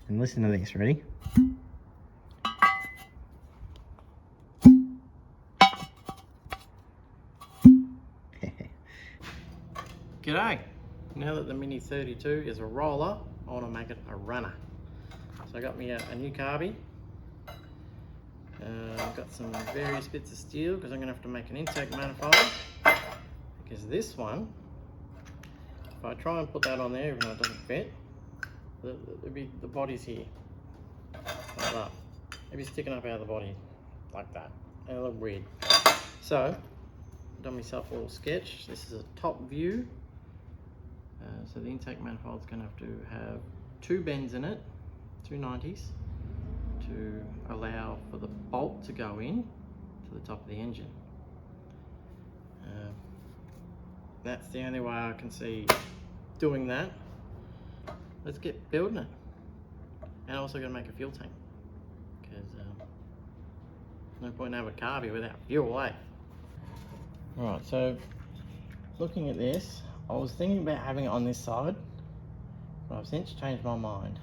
And listen to this, ready? G'day! Now that the Mini 32 is a roller, I want to make it a runner. So I got me a new carby. I've got some various bits of steel because I'm going to have to make an intake manifold. Because this one, if I try and put that on there, even though it doesn't fit, the body's here, like that. It'd be sticking up out of the body, like that. It'll look weird. So, I've done myself a little sketch. This is a top view. So the intake manifold's going to have two bends in it, two 90s, to allow for the bolt to go in to the top of the engine. That's the only way I can see doing that. Let's get building it. And also got to make a fuel tank, because no point in having a carby without fuel, eh? Alright, so looking at this, I was thinking about having it on this side, but I've since changed my mind.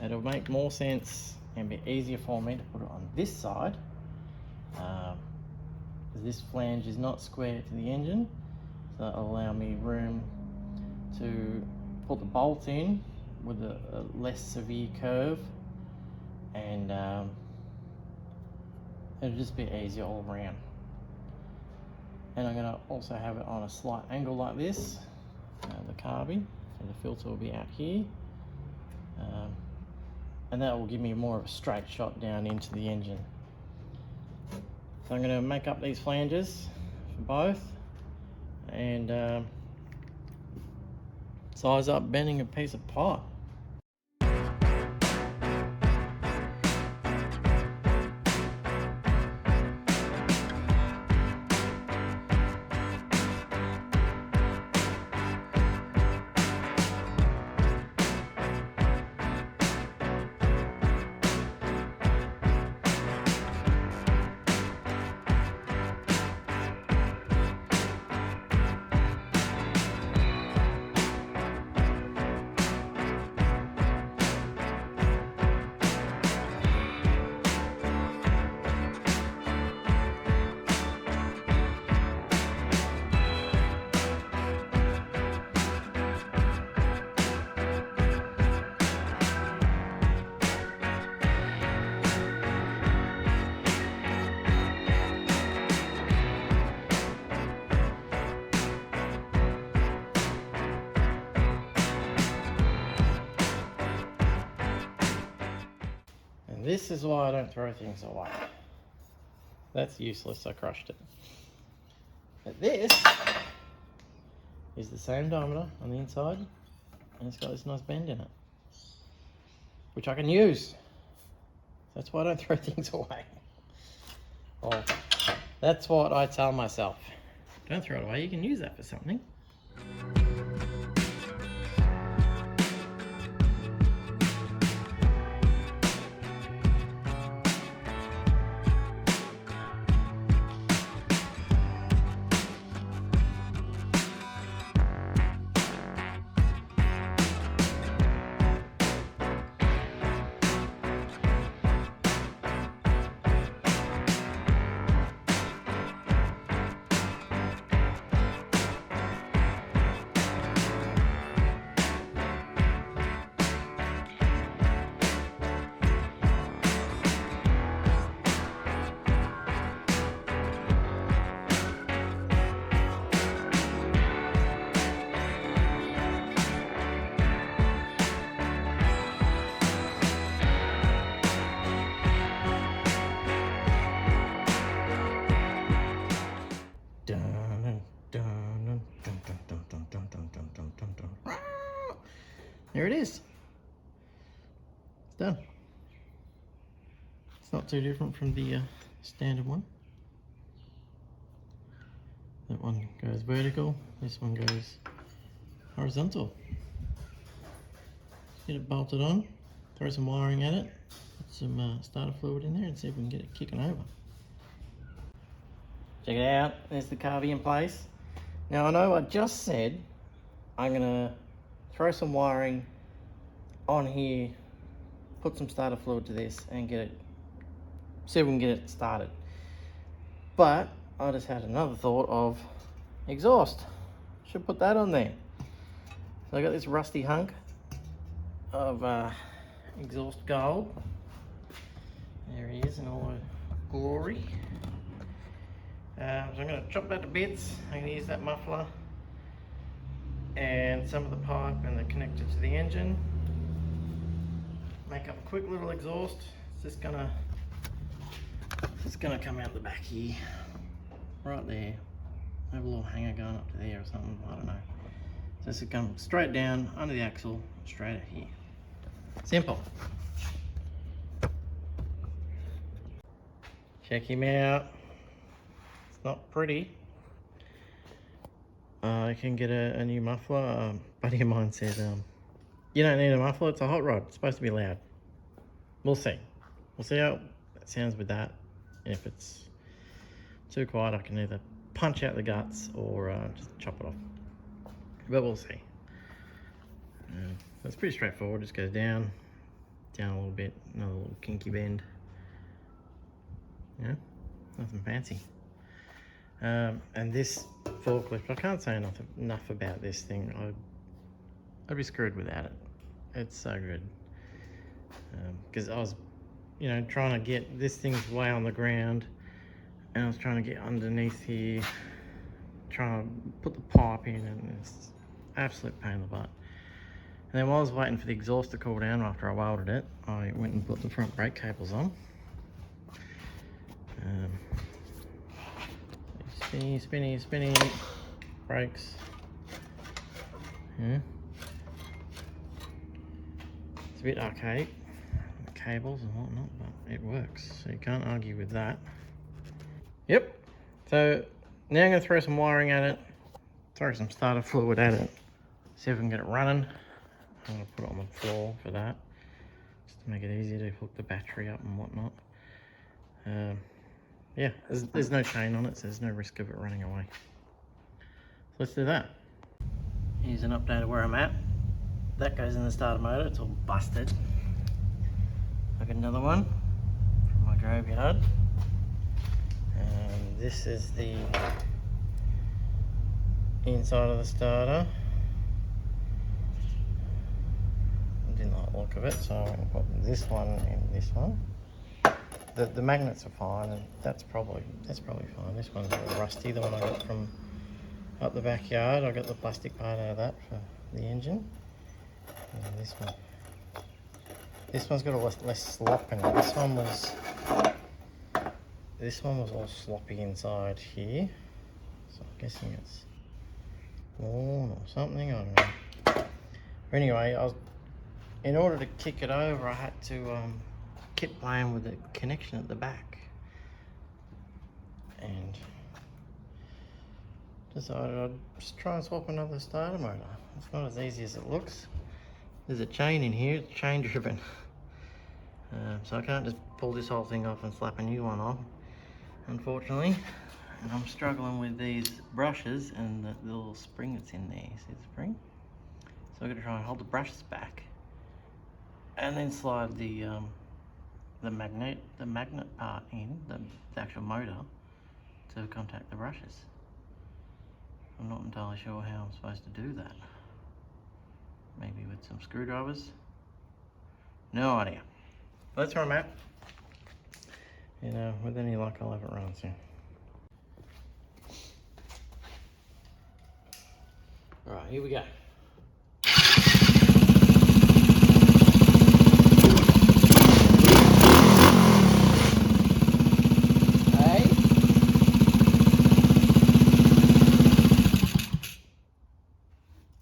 It'll make more sense and be easier for me to put it on this side, because this flange is not square to the engine, so it'll allow me room to put the bolt in with a less severe curve, and it'll just be easier all around. And I'm going to also have it on a slight angle like this, the carby, so the filter will be out here, and that will give me more of a straight shot down into the engine. So I'm going to make up these flanges for both, and size up bending a piece of pipe. This is why I don't throw things away. That's useless, I crushed it. But this is the same diameter on the inside, and it's got this nice bend in it, which I can use. That's why I don't throw things away. Well, that's what I tell myself. Don't throw it away, you can use that for something. There it is. It's done. It's not too different from the standard one. That one goes vertical, this one goes horizontal. Get it bolted on, throw some wiring at it, put some starter fluid in there and see if we can get it kicking over. Check it out, there's the carby in place. Now I know I just said I'm gonna throw some wiring on here put some starter fluid to this and get it, see if we can get it started. But I just had another thought of exhaust. Should put that on there. So I got this rusty hunk of exhaust gold. There he is in all the glory. So I'm going to chop that to bits. I'm going to use that muffler and some of the pipe and the connector to the engine. Make up a quick little exhaust. It's just gonna come out the back here, right there. Have a little hanger going up to there or something. I don't know. So it's going straight down under the axle, straight out here. Simple. Check him out. It's not pretty. I can get a new muffler. A buddy of mine said, you don't need a muffler, it's a hot rod. It's supposed to be loud. We'll see. We'll see how it sounds with that. If it's too quiet, I can either punch out the guts or just chop it off. But we'll see. It's pretty straightforward. Just goes down a little bit, another little kinky bend. Yeah, nothing fancy. And this forklift, I can't say enough about this thing. I'd be screwed without it. It's so good. Because I was, trying to get, this thing's way on the ground, and I was trying to get underneath here, trying to put the pipe in, and it's absolute pain in the butt. And then while I was waiting for the exhaust to cool down after I welded it, I went and put the front brake cables on. Spinny brakes. Yeah. It's a bit archaic, the cables and whatnot, but it works, so you can't argue with that. Yep. So now I'm going to throw some wiring at it, throw some starter fluid at it, see if we can get it running. I'm going to put it on the floor for that, just to make it easier to hook the battery up and whatnot. Yeah, there's no chain on it, so there's no risk of it running away. So let's do that. Here's an update of where I'm at. That goes in the starter motor, it's all busted. I got another one from my graveyard. And this is the inside of the starter. I didn't like the look of it, so I'm going to put this one and this one. The magnets are fine, and that's probably fine. This one's a little rusty, the one I got from up the backyard. I got the plastic part out of that for the engine. And this one's got a less slop in it. This one was all sloppy inside here, so I'm guessing it's worn or something. I don't know. But anyway, in order to kick it over, I had to keep playing with the connection at the back, and decided I'd just try and swap another starter motor. It's not as easy as it looks. There's a chain in here, it's chain driven. So I can't just pull this whole thing off and slap a new one on, unfortunately. And I'm struggling with these brushes and the little spring that's in there. See the spring? So I've got to try and hold the brushes back and then slide the magnet part in, the actual motor, to contact the brushes. I'm not entirely sure how I'm supposed to do that. Maybe with some screwdrivers? No idea. That's where I'm at. With any luck, I'll have it run soon. Alright, here we go.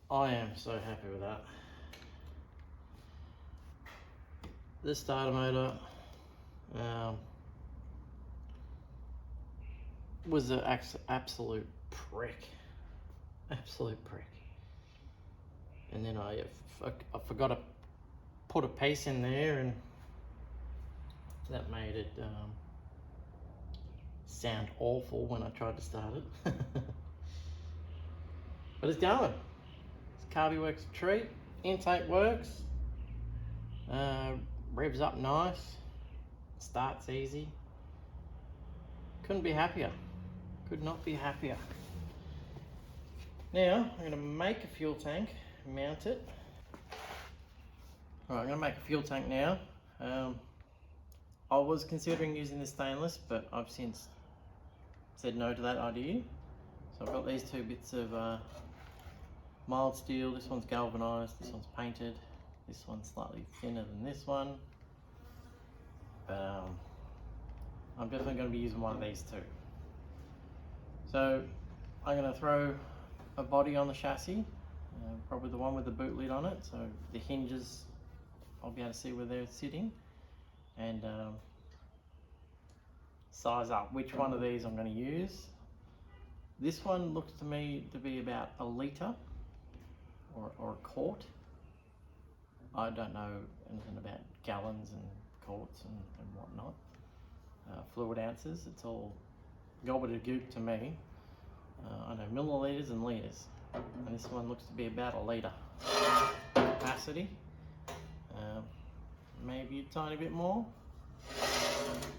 I am so happy with that. This starter motor was an absolute prick. Absolute prick. And then I forgot to put a piece in there, and that made it sound awful when I tried to start it. But it's going. Carby works a treat, intake works, revs up nice, starts easy. Couldn't be happier. Could not be happier. Now I'm going to make a fuel tank, mount it. Alright, I'm going to make a fuel tank now. I was considering using the stainless, but I've since said no to that idea. So I've got these two bits of mild steel. This one's galvanized, this one's painted, this one's slightly thinner than this one. But I'm definitely going to be using one of these two. So I'm going to throw a body on the chassis, probably the one with the boot lid on it, so the hinges, I'll be able to see where they're sitting, and size up which one of these I'm going to use. This one looks to me to be about a litre or a quart. I don't know anything about gallons and quarts and whatnot. Fluid ounces, it's all gobbledygook to me. I know millilitres and litres, and this one looks to be about a litre capacity. Maybe a tiny bit more,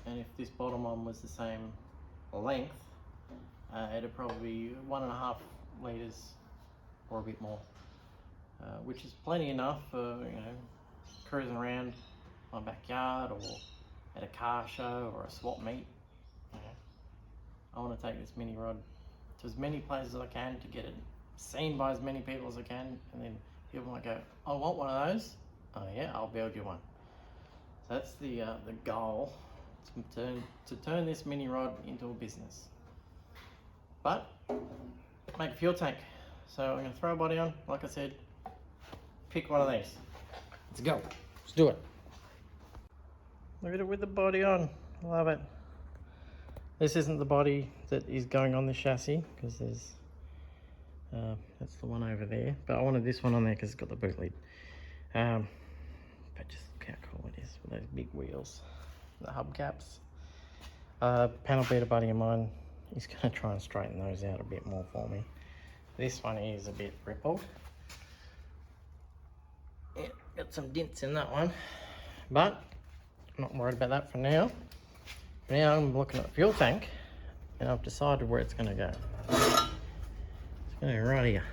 and if this bottom one was the same length, it'd probably be 1.5 litres or a bit more, which is plenty enough for, you know, cruising around my backyard or at a car show or a swap meet. You know, I want to take this mini rod to as many places as I can to get it seen by as many people as I can, and then people might go, I want one of those. Oh yeah, I'll build you one. So that's the goal, to turn this mini rod into a business. But make a fuel tank. So I'm going to throw a body on, like I said, pick one of these. Let's go. Let's do it. Look at it with the body on. Love it. This isn't the body that is going on the chassis, because there's that's the one over there. But I wanted this one on there because it's got the boot lid. But just look how cool it is with those big wheels, the hubcaps. Panel beater buddy of mine, he's going to try and straighten those out a bit more for me. This one is a bit rippled. Yeah, got some dents in that one, but I'm not worried about that for now. Now I'm looking at the fuel tank, and I've decided where it's going to go. It's going to go right here,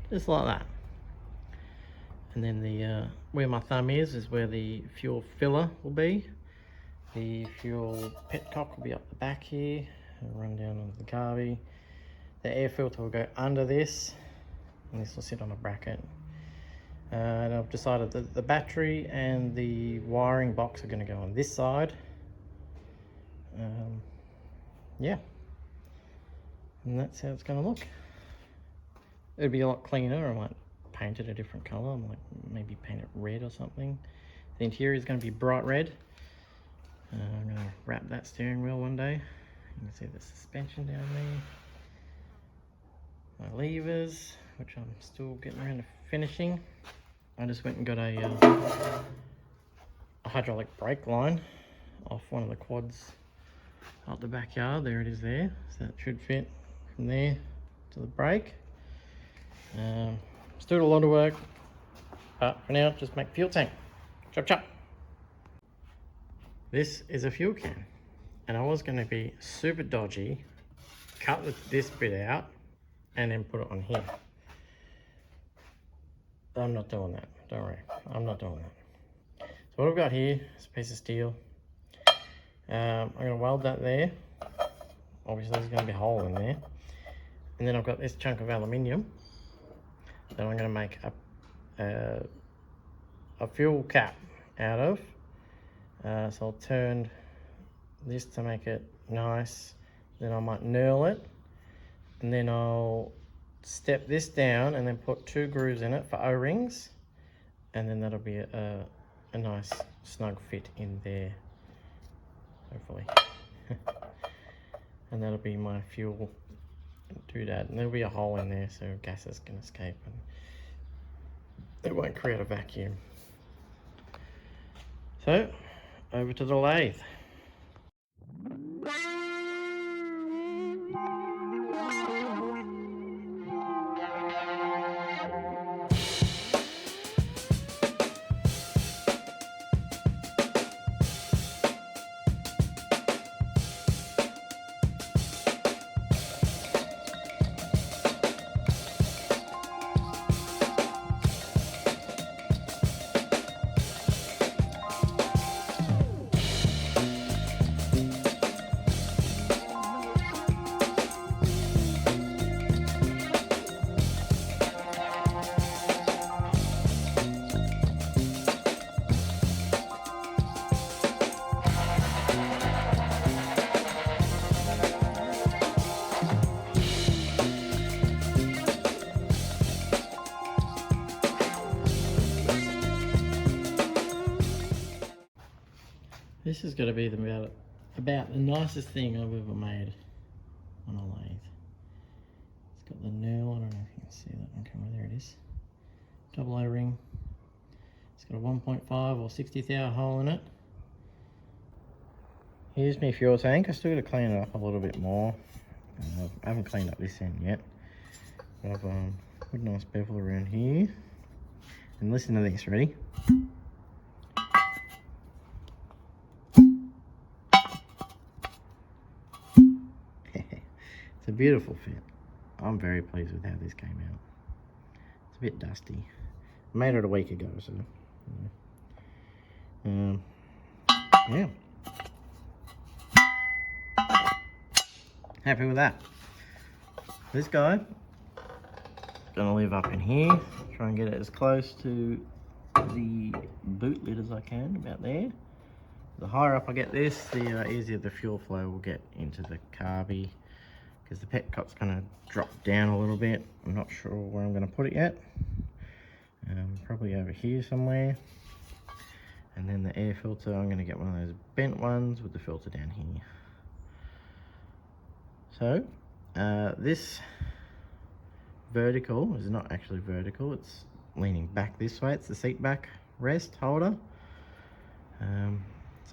just like that. And then the where my thumb is where the fuel filler will be. The fuel petcock will be up the back here, and run down onto the carby. The air filter will go under this, and this will sit on a bracket. And I've decided that the battery and the wiring box are going to go on this side. Yeah, and that's how it's going to look. It'll be a lot cleaner. I might paint it a different color. I might maybe paint it red or something. The interior is going to be bright red. I'm going to wrap that steering wheel one day. You can see the suspension down there. My levers, which I'm still getting around to finishing. I just went and got a hydraulic brake line off one of the quads out the backyard. There it is there. So that should fit from there to the brake. Still a lot of work, but for now, just make fuel tank. Chop chop. This is a fuel can, and I was going to be super dodgy, cut this bit out, and then put it on here. I'm not doing that. Don't worry, I'm not doing that. So what I've got here is a piece of steel. I'm going to weld that there. Obviously, there's going to be a hole in there, and then I've got this chunk of aluminium that I'm going to make a fuel cap out of. So I'll turn this to make it nice, then I might knurl it, and then I'll step this down and then put 2 grooves in it for O-rings, and then that'll be a nice snug fit in there, hopefully. And that'll be my fuel doodad, and there'll be a hole in there so gases can escape and it won't create a vacuum. So over to the lathe. This is going to be about the nicest thing I've ever made on a lathe. It's got the knurl, I don't know if you can see that on camera, there it is. Double O-ring. It's got a 1.5 or 60th hour hole in it. Here's my fuel tank. I still got to clean it up a little bit more. I haven't cleaned up this end yet. But I've put a nice bevel around here. And listen to this, ready? It's a beautiful fit. I'm very pleased with how this came out. It's a bit dusty. I made it a week ago, so yeah. Happy with that. This guy, gonna live up in here. Try and get it as close to the boot lid as I can, about there. The higher up I get this, the easier the fuel flow will get into the carby, because the petcock's gonna drop down a little bit. I'm not sure where I'm gonna put it yet. Probably over here somewhere. And then the air filter, I'm gonna get one of those bent ones with the filter down here. So, this vertical is not actually vertical, it's leaning back this way. It's the seat back rest holder. So I'm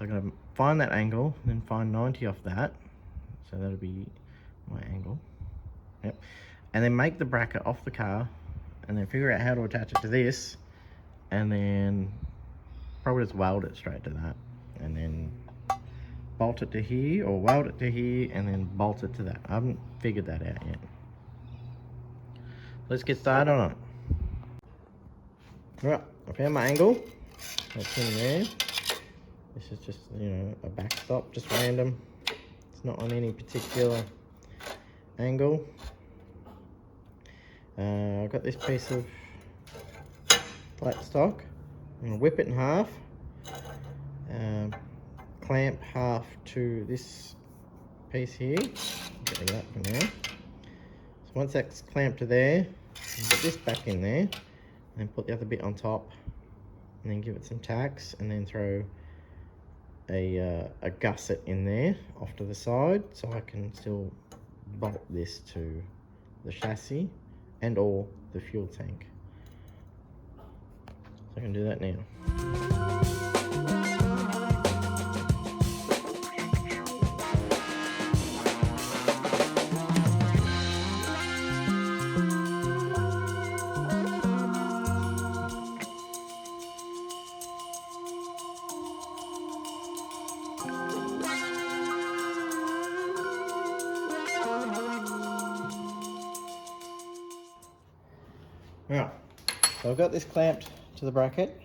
going to find that angle, and then find 90 off that. So that'll be my angle. Yep. And then make the bracket off the car, and then figure out how to attach it to this, and then probably just weld it straight to that, and then bolt it to here, or weld it to here, and then bolt it to that. I haven't figured that out yet. Let's get started on it. Right, I found my angle. That's in there. This is just, you know, a backstop, just random. It's not on any particular angle. I've got this piece of flat stock. I'm going to whip it in half. Clamp half to this piece here. Get rid of that for now. So once that's clamped to there, put this back in there, and put the other bit on top, and then give it some tacks, and then throw a gusset in there off to the side, so I can still bolt this to the chassis and or the fuel tank. So I can do that now. Right, so I've got this clamped to the bracket.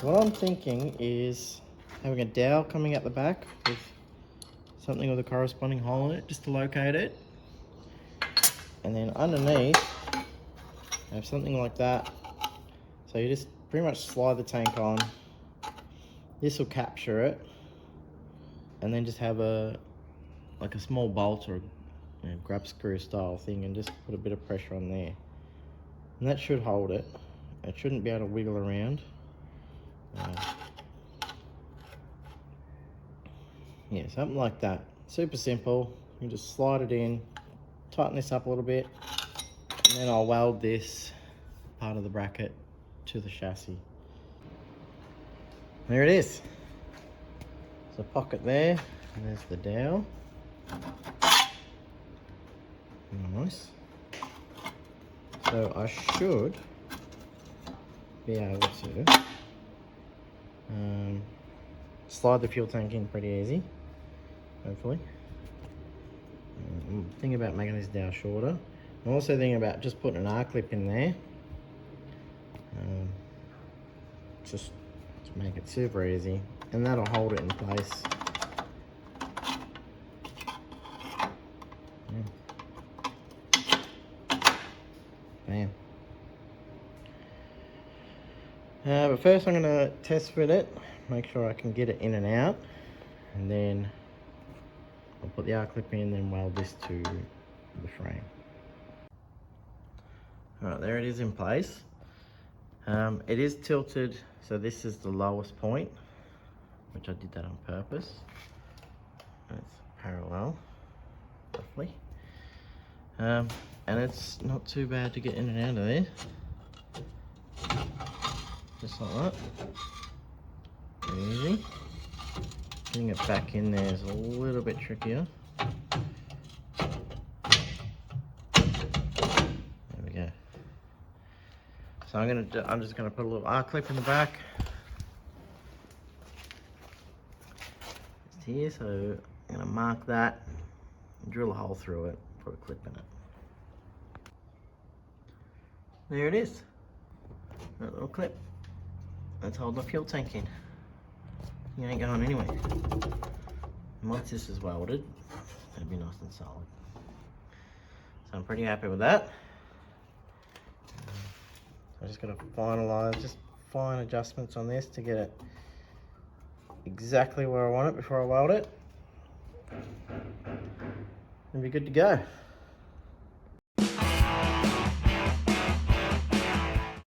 So what I'm thinking is having a dowel coming out the back with something with a corresponding hole in it, just to locate it. And then underneath, have something like that. So you just pretty much slide the tank on. This will capture it. And then just have like a small bolt or a grab screw style thing, and just put a bit of pressure on there. And that should hold it. It shouldn't be able to wiggle around. Yeah, something like that. Super simple. You just slide it in, tighten this up a little bit, and then I'll weld this part of the bracket to the chassis. There it is. There's a pocket there, and there's the dowel. Nice. So I should be able to slide the fuel tank in pretty easy, hopefully. I'm thinking about making this dowel shorter. I'm also thinking about just putting an R-clip in there, just to make it super easy, and that'll hold it in place. Bam. But first I'm going to test fit it, make sure I can get it in and out, and then I'll put the R-clip in, then weld this to the frame. Alright, there it is in place. It is tilted, so this is the lowest point. which I did that on purpose. And it's parallel, roughly. And it's not too bad to get in and out of there. Just like that. Very easy. Getting it back in there is a little bit trickier. There we go. So I'm just gonna put a little R clip in the back. Just here, so I'm gonna mark that, drill a hole through it, put a clip in it. There it is. That little clip. Let's hold the fuel tank in. You ain't going anywhere. And once this is welded, it'll be nice and solid. So I'm pretty happy with that. I just got to finalize, just fine adjustments on this to get it exactly where I want it before I weld it. And be good to go.